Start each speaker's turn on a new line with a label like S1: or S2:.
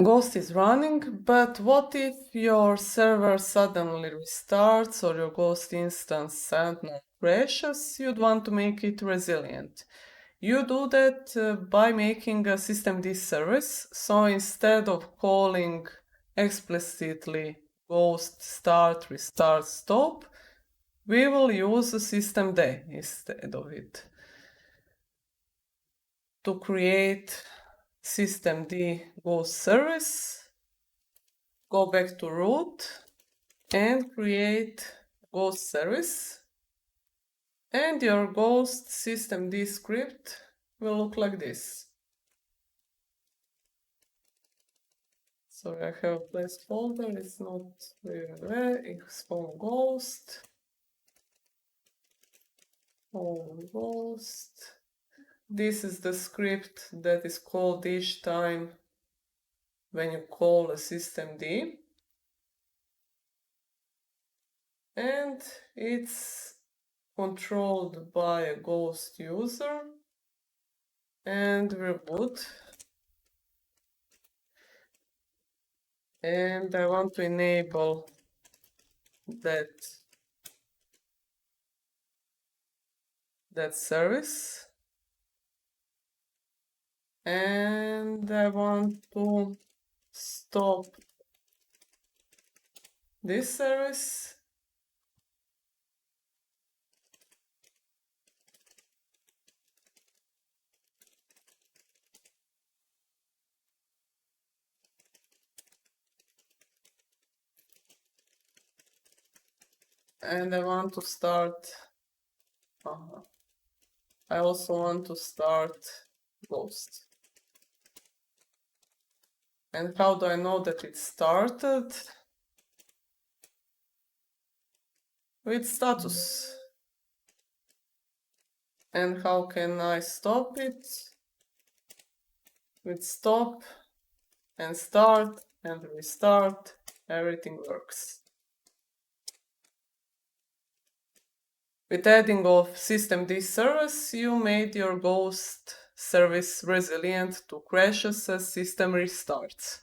S1: Ghost is running, but what if your server suddenly restarts or your Ghost instance suddenly crashes? You'd want to make it resilient. You do that by making a systemd service. So instead of calling explicitly Ghost start, restart, stop, we will use a systemd instead of it. To create systemd Ghost service, go back to root and create Ghost service, and your Ghost systemd script will look like this. So I have a placeholder, it's not www, expo Ghost, home Ghost. This is the script that is called each time when you call a systemd. And it's controlled by a Ghost user and reboot. And I want to enable that service. And I want to stop this service. And I want to start, I also want to start Ghost. And how do I know that it started? With status. And how can I stop it? With stop and start and restart, everything works. With adding of systemd service, you made your Ghost service resilient to crashes as system restarts.